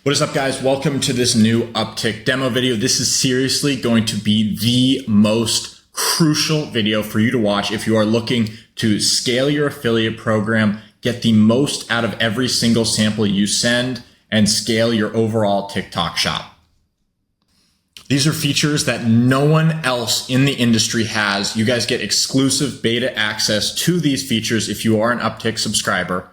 What is up, guys? Welcome to this new Uptick demo video. This is seriously going to be the most crucial video for you to watch if you are looking to scale your affiliate program, get the most out of every single sample you send, and scale your overall TikTok shop. These are features that no one else in the industry has. You guys get exclusive beta access to these features if you are an Uptick subscriber.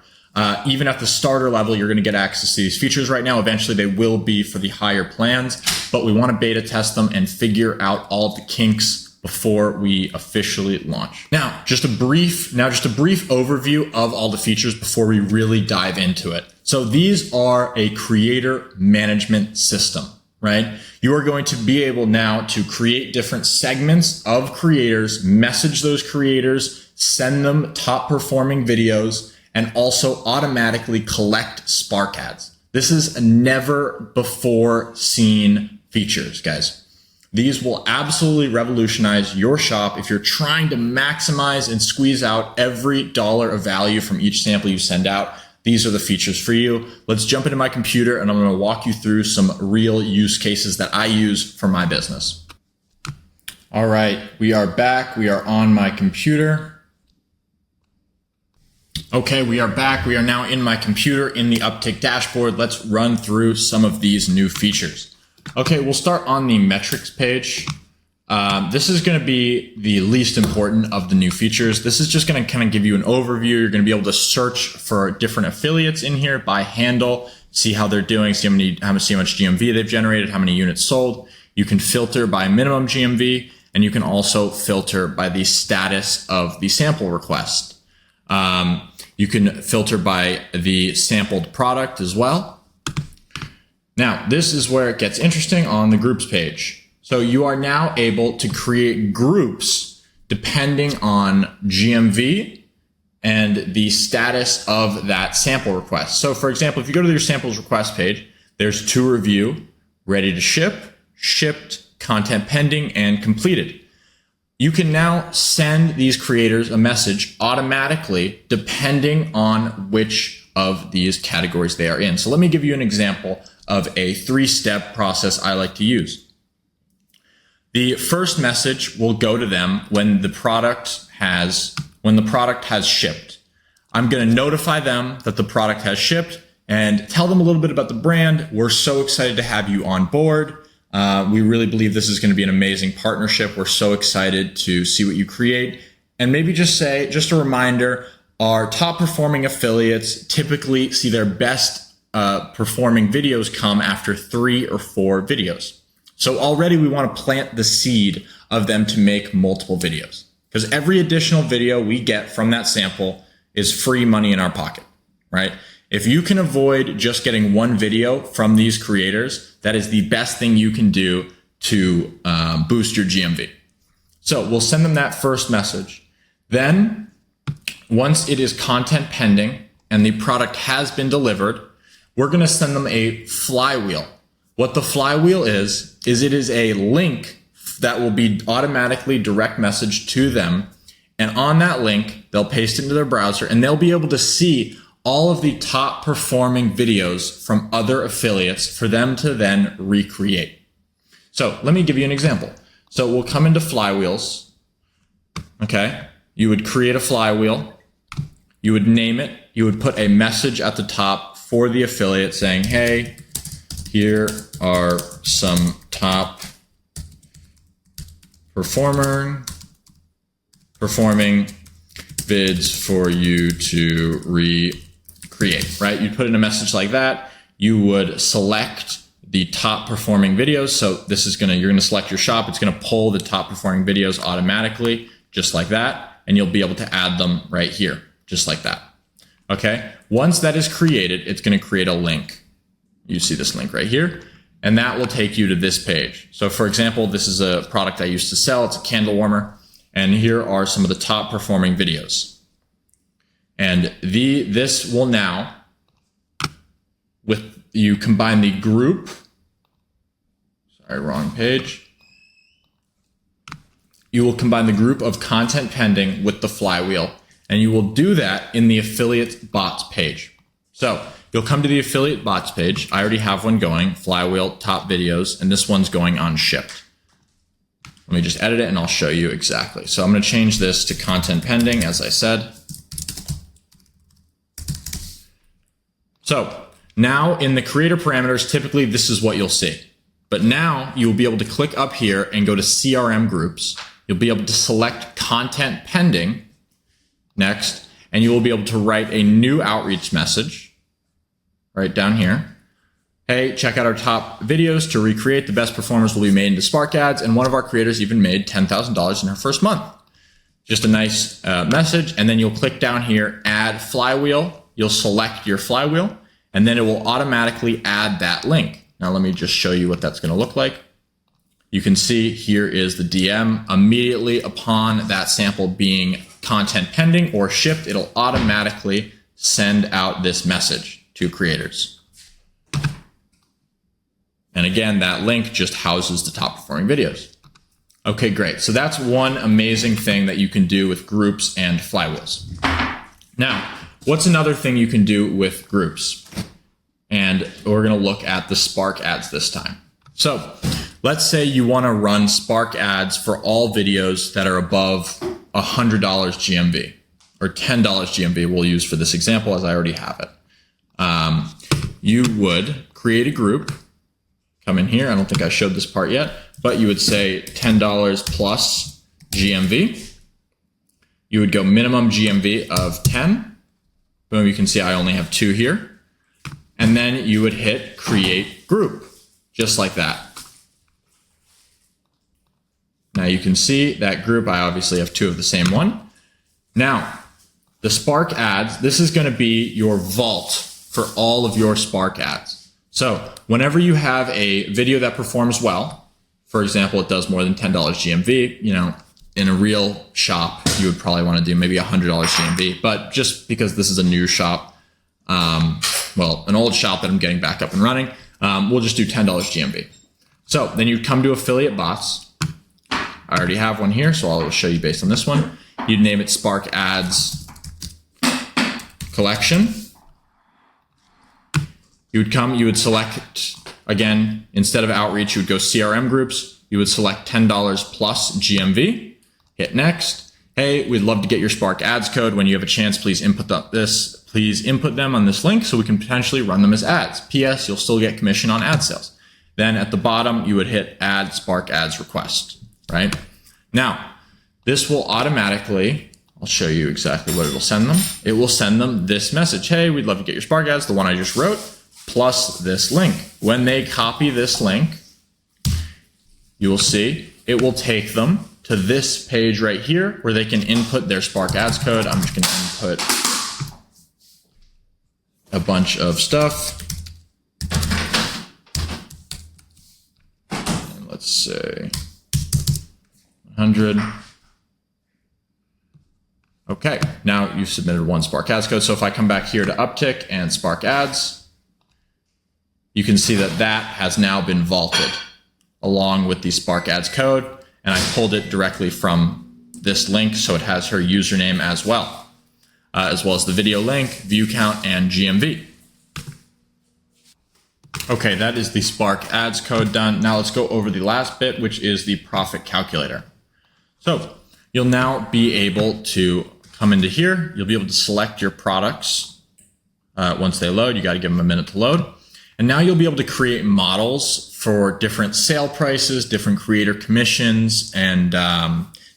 Even at the starter level, you're going to get access to these features right now. Eventually, they will be for the higher plans, but we want to beta test them and figure out all of the kinks before we officially launch. Now, just a brief overview of all the features before we really dive into it. So these are a creator management system, right? You are going to be able now to create different segments of creators, message those creators, send them top performing videos, and also automatically collect Spark ads. This is a never before seen features, guys. These will absolutely revolutionize your shop if you're trying to maximize and squeeze out every dollar of value from each sample you send out. These are the features for you. Let's jump into my computer and I'm going to walk you through some real use cases that I use for my business. All right, we are back. We are on my computer. Okay, we are back. We are now in my computer in the Uptick dashboard. Let's run through some of these new features. Okay, we'll start on the metrics page. This is going to be the least important of the new features. This is just going to kind of give you an overview. You're going to be able to search for different affiliates in here by handle, see how they're doing, see how much GMV they've generated, how many units sold. You can filter by minimum GMV, and you can also filter by the status of the sample request. You can filter by the sampled product as well. Now, this is where it gets interesting on the groups page. So you are now able to create groups depending on GMV and the status of that sample request. So for example, if you go to your samples request page, there's to review, ready to ship, shipped, content pending, and completed. You can now send these creators a message automatically depending on which of these categories they are in. So let me give you an example of a 3-step process I like to use. The first message will go to them when the product has shipped. I'm going to notify them that the product has shipped and tell them a little bit about the brand. We're so excited to have you on board. We really believe this is going to be an amazing partnership. We're so excited to see what you create. And maybe just a reminder, our top performing affiliates typically see their best performing videos come after 3 or 4 videos. So already we want to plant the seed of them to make multiple videos, because every additional video we get from that sample is free money in our pocket, right? If you can avoid just getting one video from these creators, that is the best thing you can do to boost your GMV. So we'll send them that first message. Then once it is content pending and the product has been delivered, we're going to send them a flywheel. What the flywheel is it is a link that will be automatically direct messaged to them. And on that link, they'll paste it into their browser and they'll be able to see all of the top performing videos from other affiliates for them to then recreate. So let me give you an example. So we'll come into Flywheels. Okay. You would create a flywheel. You would name it. You would put a message at the top for the affiliate saying, hey, here are some top performing vids for you to recreate, right? You'd put in a message like that. You would select the top performing videos. So this is you're gonna select your shop. It's gonna pull the top performing videos automatically, just like that. And you'll be able to add them right here, just like that. Okay. Once that is created, it's gonna create a link. You see this link right here, and that will take you to this page. So for example, this is a product I used to sell. It's a candle warmer. And here are some of the top performing videos. And this will now, you combine the group, sorry, wrong page. You will combine the group of content pending with the flywheel, and you will do that in the affiliate bots page. So you'll come to the affiliate bots page. I already have one going, Flywheel top videos, and this one's going on shipped. Let me just edit it and I'll show you exactly. So I'm going to change this to content pending, as I said. So now in the creator parameters, typically this is what you'll see. But now you'll be able to click up here and go to CRM groups. You'll be able to select content pending next, and you will be able to write a new outreach message right down here. Hey, check out our top videos to recreate. The best performers will be made into Spark ads. And one of our creators even made $10,000 in her first month. Just a nice message. And then you'll click down here, add flywheel. You'll select your flywheel, and then it will automatically add that link. Now let me just show you what that's going to look like. You can see here is the DM. Immediately upon that sample being content pending or shipped, it'll automatically send out this message to creators. And again, that link just houses the top performing videos. Okay, great. So that's one amazing thing that you can do with groups and flywheels. Now, what's another thing you can do with groups? And we're going to look at the Spark ads this time. So let's say you want to run Spark ads for all videos that are above $100 GMV or $10 GMV we'll use for this example, as I already have it. You would create a group, come in here. I don't think I showed this part yet, but you would say $10 plus GMV. You would go minimum GMV of 10. Boom, you can see I only have 2 here. And then you would hit create group, just like that. Now you can see that group, I obviously have 2 of the same one. Now, the Spark ads, this is going to be your vault for all of your Spark ads. So whenever you have a video that performs well, for example, it does more than $10 GMV, you know, in a real shop, you would probably want to do maybe $100 GMV, but just because this is a new shop, well, an old shop that I'm getting back up and running, we'll just do $10 GMV. So then you'd come to affiliate bots. I already have one here, so I'll show you based on this one. You'd name it Spark Ads Collection. You would come, you would select, again, instead of outreach, you would go CRM groups. You would select $10 plus GMV, hit next. Hey, we'd love to get your Spark ads code. When you have a chance, please input them on this link so we can potentially run them as ads. PS, you'll still get commission on ad sales. Then at the bottom, you would hit add Spark ads request, right? Now, this will automatically, I'll show you exactly what it'll send them. It will send them this message. Hey, we'd love to get your Spark ads, the one I just wrote, plus this link. When they copy this link, you will see it will take them to this page right here where they can input their Spark ads code. I'm just going to input a bunch of stuff. And let's say 100. Okay, now you've submitted one Spark ads code. So if I come back here to Uptick and Spark ads, you can see that that has now been vaulted along with the Spark ads code. And I pulled it directly from this link, so it has her username as well as the video link, view count, and GMV. Okay, that is the Spark ads code done. Now let's go over the last bit, which is the profit calculator. So you'll now be able to come into here. You'll be able to select your products once they load. You got to give them a minute to load. And now you'll be able to create models for different sale prices, different creator commissions, and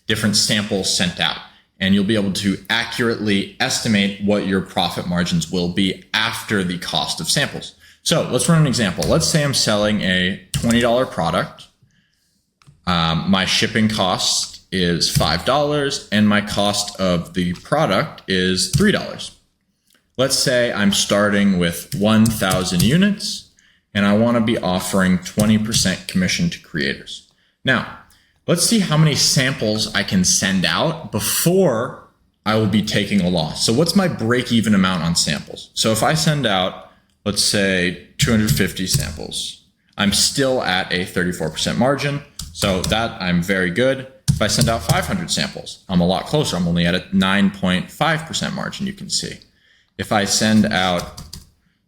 different samples sent out. And you'll be able to accurately estimate what your profit margins will be after the cost of samples. So let's run an example. Let's say I'm selling a $20 product. My shipping cost is $5, and my cost of the product is $3. Let's say I'm starting with 1,000 units and I want to be offering 20% commission to creators. Now, let's see how many samples I can send out before I will be taking a loss. So what's my break-even amount on samples? So if I send out, let's say 250 samples, I'm still at a 34% margin. So that I'm very good. If I send out 500 samples, I'm a lot closer. I'm only at a 9.5% margin, you can see. If I send out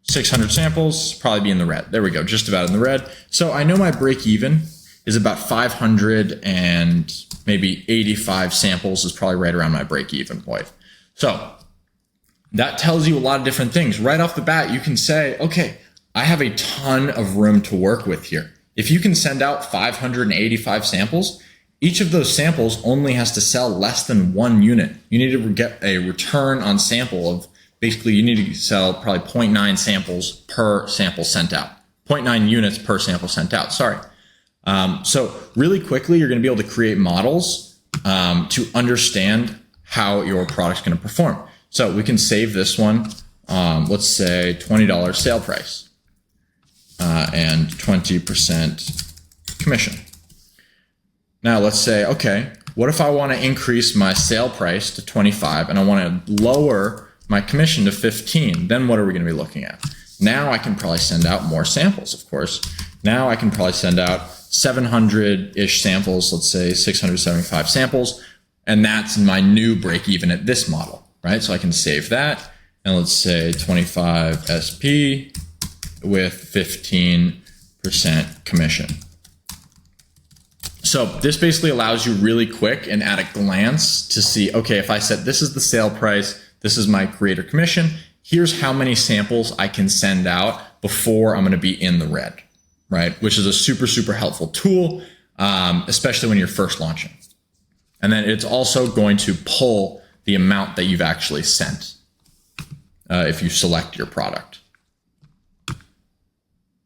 600 samples, probably be in the red. There we go, just about in the red. So I know my break even is about 500 and maybe 85 samples is probably right around my break even point. So that tells you a lot of different things. Right off the bat, you can say, okay, I have a ton of room to work with here. If you can send out 585 samples, each of those samples only has to sell less than 1 unit. You need to get a return on sample of, basically you need to sell probably 0.9 samples per sample sent out. 0.9 units per sample sent out, sorry. So really quickly, you're gonna be able to create models to understand how your product's gonna perform. So we can save this one, let's say $20 sale price and 20% commission. Now let's say, okay, what if I want to increase my sale price to 25 and I want to lower my commission to 15? Then what are we going to be looking at? Now I can probably send out more samples, of course. Now I can probably send out 700-ish samples, let's say 675 samples, and that's my new break even at this model, right? So I can save that, and let's say 25 SP with 15% commission. So this basically allows you really quick and at a glance to see, okay, if I said this is the sale price, this is my creator commission, here's how many samples I can send out before I'm going to be in the red, right? Which is a super, super helpful tool, especially when you're first launching. And then it's also going to pull the amount that you've actually sent if you select your product.